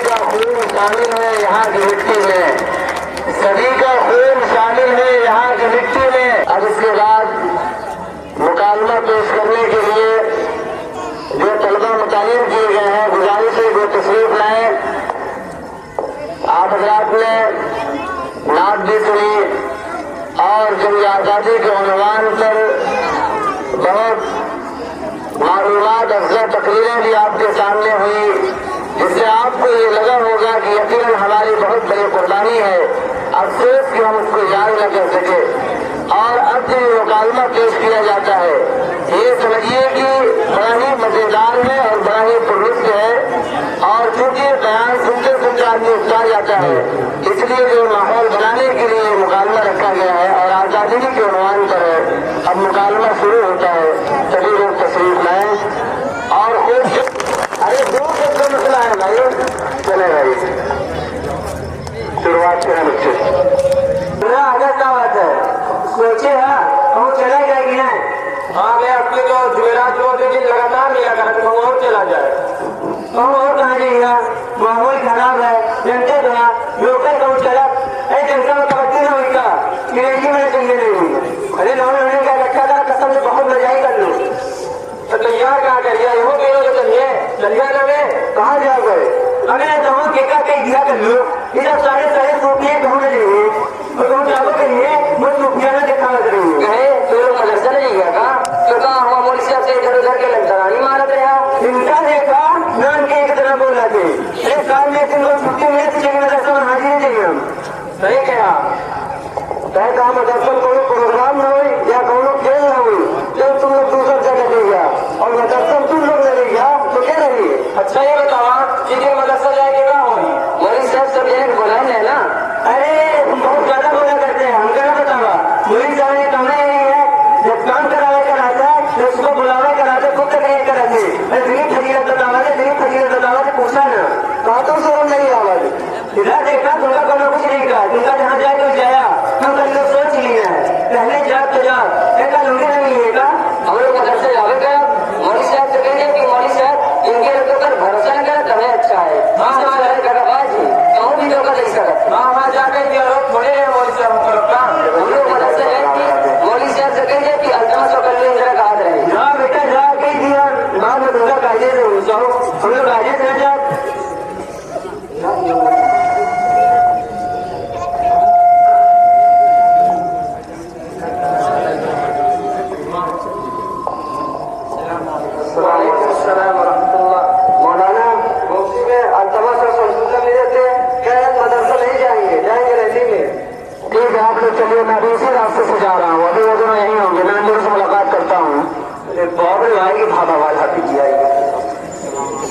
का खून शामिल है यहाँ की मिट्टी में, सभी का खून शामिल है यहाँ की मिट्टी में। अब इसके बाद मुकालमा पेश करने के लिए जो तलबा मुतय्यन किए गए हैं, गुजारिश है वो तशरीफ लाए। आप हज़रात ने नात भी सुनी और जंग आज़ादी के उन्वान पर बहुत मालूमात अफ़ज़ा तकरीरें भी आपके सामने हुई, जिससे आपको ये लगा होगा कि यकीनन हमारी बहुत बड़ी कुर्बानी है। अफसोस कि हम उसको याद न कर सके। और अब जो मुकालमा पेश किया जाता है, ये समझिए कि बड़ा ही मजेदार है और बड़ा ही पुरुष है। और चूंकि बयान सुनते सुनते आदमी उतार जाता है, इसलिए जो माहौल बनाने के लिए मुकालमा रखा गया है और आज़ादी के उन्वान पर है। अब मुकालमा शुरू होता है, सभी लोग तशरीफ लाएं और खूब। अरे दो शब्द मसला है भाई, चले भाई शुरुआत करें बच्चे। आगे क्या बात है, सोचे है कहूँ चला जाएगी ना। हाँ मैं अपने जो जुमेरात को देखिए लगातार मिला कर कहूँ और चला जाए, कहूँ और कहाँ जाएगा, माहौल खराब है, जनते तो लोकल कहूँ चला जनता में कबड्डी ना हुई का कि मैंने चंगे नहीं हुई। अरे उन्होंने क्या रखा था, कसम से बहुत मजाई कर लो। तो तैयार कहाँ कर लिया, हो गए तो चलिए ना मैं कहाँ जा गए। अरे कहूँ केका कहीं दिया कर लो, इधर साढ़े रुपये कहूँ न देंगे और कहूँ जागो करिए मुझे रुपया ना देखा लग रही है। कहे तो लोग मदरसा नहीं गया का, तो कहा हुआ मोल से इधर उधर के लगता नहीं मारा था। इनका देखा ना इनके एक तरह बोला थे, एक साल में तुम लोग छुट्टी में चाहिए मदरसा में हाजिर नहीं चाहिए। हम सही कहा चाहे कहा मदरसा में कोई प्रोग्राम न हो या कोई खेल न हो, जब तुम लोग दूसरा जगह ले गया और मदरसा तुम लोग ले गया तो क्या रही। अच्छा ये बतावा कि मदरसा जाएगी क्या होगी, वही सब जगह बोला है ना। अरे बहुत ज्यादा बोला करते हैं, हम क्या बतावा वही जाने कहना यही है, जब काम करावे कराता है तो उसको बुलावे कराते खुद तक नहीं कराते। दिलीप फजीलत बतावा से पूछा ना कहा तो शर्म नहीं आवाज इधर देखा तुमका करना कुछ नहीं कहा, तुमका जहाँ जाए तो जाया, तुम कल लोग सोच लिया है पहले जा तो जा ऐसा लूंगे नहीं मिलेगा। हम लोग मदरसे जावे गया मौली साहब से कहेंगे कि मौली साहब इनके लोगों पर भरोसा नहीं करा तभी अच्छा है। हाँ जी कहूँ भी लोग नहीं सकते। हाँ जाकर थोड़े मौली साहब हम लोग मदरसे गए मौली साहब से कहेंगे कि अल्तमा सो कर ले इंदिरा कहा रहे। हाँ बेटा जा कह दिया बाद में दूसरा कायदे से हम लोग कायदे से जा। मौलाना मुफ्ती में अल्तमा से ले जाते हैं, क्या मदरसा नहीं जाएंगे, जाएंगे रैली में। ठीक है आप लोग चलिए, मैं भी इसी रास्ते से जा रहा हूँ, अभी वो दोनों यहीं होंगे, मैं अंदर से मुलाकात करता हूँ। बहुत आएगी भाभा वाला भी की आएगी।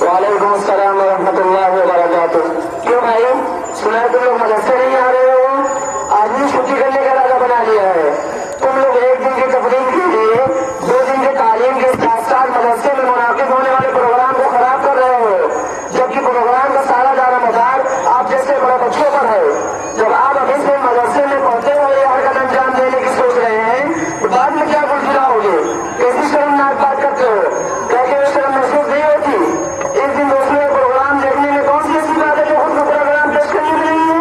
वालेकुम अस्सलाम वरहमतुल्लाहि वबरकातुह। क्यों भाई सुना तुम लोग मदरसे नहीं आ रहे हो, आदमी छुट्टी करने का इरादा बना लिया है। तुम लोग एक दिन की तकरीर के लिए 2 दिन के तालीम के साथ साथ मदरसे में मुनाकिब होने वाले प्रोग्राम को खराब कर रहे हो, जबकि प्रोग्राम का सारा दारा मदार आप जैसे बड़े बच्चों पर है। जब आप अभी से मदरसे में पढ़ते हुए हरकत अंजाम देने की सोच रहे हैं तो बाद में क्या गुजराओगे, कैसी शर्मनाक बात करते हो, क्या कि शर्म महसूस नहीं होती। एक दिन दूसरे प्रोग्राम देखने में कौन सी ऐसी बात है जो खुद को प्रोग्राम पेश करनी नहीं है।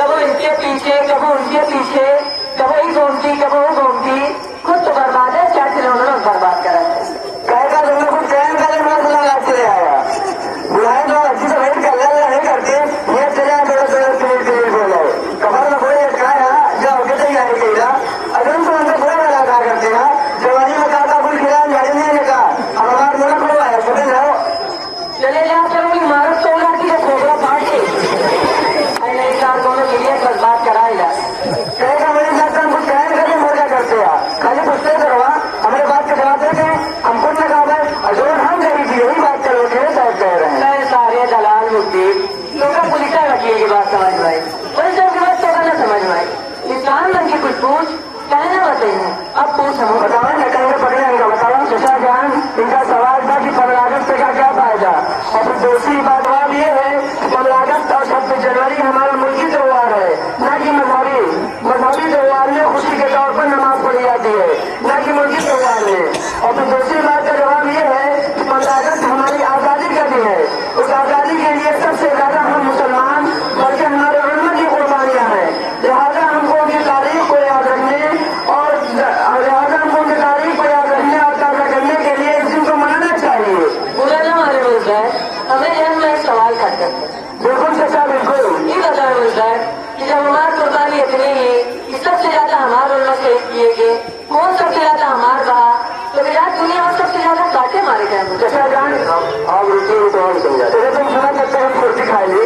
कबो इनके पीछे, कबो उनके पीछे, कबो ही घूमती, कबो वो घूमती, खुद तो बर्बाद है, क्या उन्होंने बर्बाद करा है। कहकर तुमने कुछ चैन का चले आया बुलाए तो अच्छी से वेट कर नहीं करते ये चले क्लियर हो जाए कबर में कोई अटकाया जो आगे तैयारी कही अगर उनको उनसे बुरा वाला कहा करते ना जवानी में काका कुल खिला गाड़ी नहीं लगा अब हमारे मुल्क में आया समझ जाओ चले जा कर इमारत तो उड़ा की खोखला फाड़ के नहीं साल दोनों क्लियर बर्बाद कराएगा। कहेगा मेरे साथ हम कुछ कहने करके मोर्चा करते हैं खाली पूछते करवा हमारे बात का जवाब देते हम कुछ लगा और जो हम कही थी यही बात करोगे शायद कह रहे हैं सारे दलाल मुद्दे लोग पुलिस रखिए की बात समझ में आई पुलिस की बात तो ना समझ में आई इंसान मन की कुछ पूछ कहना बताइए अब पूछ हम बताओ न कहेंगे पकड़े इनका बताओ सुशा जान इनका सवाल था कि पमलागत से क्या फायदा और फिर दूसरी बात बात ये है पमलागत और 26 जनवरी हमारा मुल्की त्योहार है न कि मजहबी त्योहार में खुशी के तौर पर नमाज पढ़ी जाती है न कि मुल्की त्योहार में। और फिर दूसरी बात का जवाब ये है कि 15 अगस्त हमारी आजादी का दिन है उस आजादी के लिए सबसे ज्यादा हम मुसलमान बल्कि हमारे उम्मत की कुर्बानियां हैं लिहाजा हमको उनकी तारीख को याद रखने और ताज़ा करने के लिए इस दिन को मनाना चाहिए। बुरा ना मारे बोलता है हमें जब मैं सवाल करता बिल्कुल सच्चा बिल्कुल ये बताया बोलता है कि जब हमारी कुर्बानी इतनी है कि सबसे ज्यादा हमारे उन्नत शहीद किए गए कौन सबसे ज्यादा हमार रहा तो विराट दुनिया में सबसे ज्यादा काटे मारे गए जैसा जान आप रुचि हो तो हम समझा तुम सुना करते हम कुर्सी खाई ली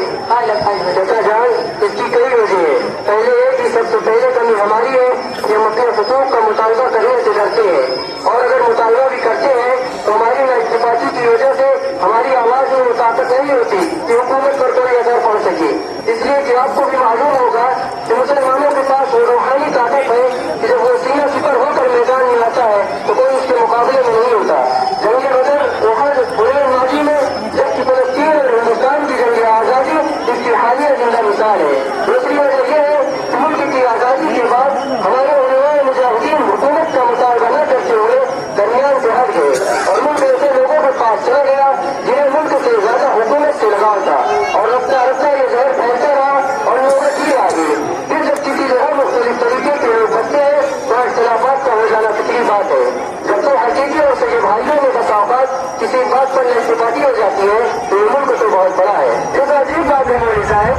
जैसा जान इसकी कई वजह है पहले है कि सबसे पहले कमी हमारी है कि हम अपने हुकूक का मुतालबा करने से डरते हैं और अगर मुतालबा भी करते हैं तो हमारी नाइतफाकी की वजह से हमारी आवाज में वो ताकत नहीं होती कि हुकूमत पर कोई असर पड़ सके इसलिए कि आपको भी मालूम होगा कि मुसलमानों के पास वो रूहानी ताकत है कि जब वो सीना सिपर होकर मैदान में आता है तो कोई उसके मुकाबले में नहीं होता। जंग बदर वहाँ माजी में जबकि फलस्तीन और हिंदुस्तान की जंग आजादी इसकी हालिया जिंदा मिसाल है। दूसरी वजह यह है कि मुल्क की आजादी के बाद हमारे उलमाए मुजाहिदीन हुकूमत का मुतालबा न करते हुए दरमियान से हट गए और मुल्क ऐसे लोगों के पास चला गया जिन्हें मुल्क से ज्यादा हुकूमत से लगाव था और रफ्ता रफ्ता ये जहर फैलता रहा और नौबत ही आ गई। फिर जब किसी जगह मुख्तलिफ तरीके के लोग बनते हैं तो इख्तिलाफात का हो जाना फिक्री बात है। जब तो हकीकी और सगे भाइयों में बसावत किसी बात पर नजदीकी हो जाती है तो ये मुल्क तो बहुत बड़ा है। एक अजीब बात है मौलवी साहब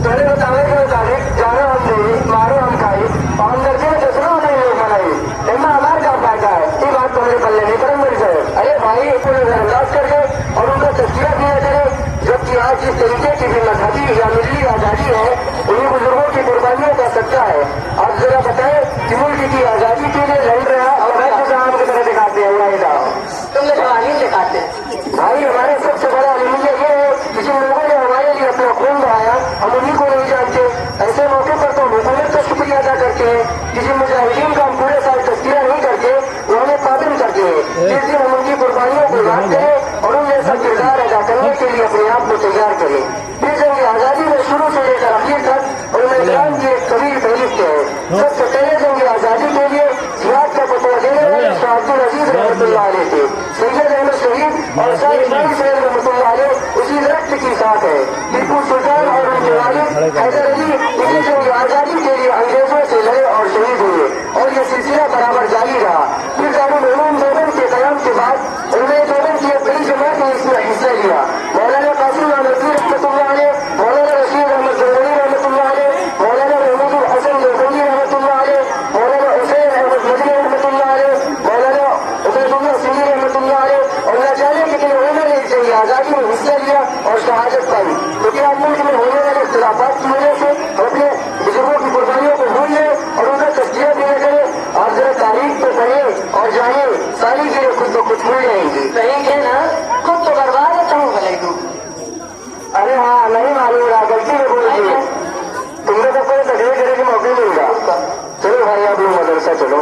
पहले बतावे के मुताबिक जाना हम नहीं मारो हम खाई और हम करते हैं दूसरों नहीं लोग बनाई इनमें हमारे क्या फायदा है ये बात तो मेरे पल्ले नहीं पड़े मौलवी साहब। अरे भाई को नजरअंदाज कर दे और उनका तस्वीर दिया करे जबकि आज जिस तरीके की भी मजहबी या मिली आजादी है उन्हीं बुजुर्गों की कुर्बानियों का सच्चा है। आप जरा बताए कि मुल्क की आजादी के लिए लड़ रहा और आम की तरह दिखाते हैं तुमने जवानी दिखाते भाई हमारे सबसे बड़ा अलमिया ये है कि जिन लोगों ने हमारे लिए अपना खून बहाया हम उन्हीं को नहीं जानते। ऐसे मौके पर तो हुकूमत का शुक्रिया अदा करते हैं कि जिन मुजाहिदीन का हम पूरे साल तस्करा नहीं करते वो हमें पाबंद करते हैं। जिस दिन हम उनकी कुर्बानियों को याद करें और उन जैसा किरदार अदा करने के लिए अपने आप को तैयार करें। फिर जंग आजादी में शुरू से लेकर आखिर तक और मैदान की एक कबीर फहरिस्त है। सबसे पहले जंग आजादी के लिए जिहाद का फतवा देने वाले अब्दुल अजीज रहमतुल्लाह अलैह थे। सैयद अहमद शहीद और शाह इस्माइल सैयद रहमतुल्लाह अलैह उसी दरख्त की साथ है। टीपू सुल्तान और उनके वालिद हैदर अली इसी जंग आजादी के लिए अंग्रेजों से लड़े और शहीद हुए और ये सिलसिला बराबर जारी रहा। फिर दारुल उलूम देवबंद के कयाम के बाद उन्होंने देवबंद की एक बड़ी जमात ने इसमें हिस्सा लिया। मौलाना कासिम नदवी रहमतुल्लाह अलैह, मौलाना रशीद अहमद गंगोही रहमतुल्लाह अलैह, मौलाना महमूद हसन देवबंदी रहमतुल्लाह अलैह, मौलाना हुसैन अहमद मदनी रहमतुल्लाह अलैह, मौलाना उबैदुल्लाह सिंधी रहमतुल्लाह अलैह और न जाने कितने उलमा ने इस आजादी में हिस्सा लिया और शहादत पाई। क्योंकि आज मुल्क में होने वाले इख्तिलाफात की वजह से हम अपने बुजुर्गों की कुर्बानियों को भूल लें और उनका तस्करा भी न करें। आप जरा तारीख तो पढ़े और जाने सारी चीजें खुद को कुछ भूल जाएंगी। सही है ना खुद तो बर्बाद है कहूँ भले तू। अरे हाँ नहीं मालूम रहा गलती में बोल दिए तुमने तो कोई तकलीफ करने के मौके मिलेगा। चलो भाई आप लोग मदरसा चलो।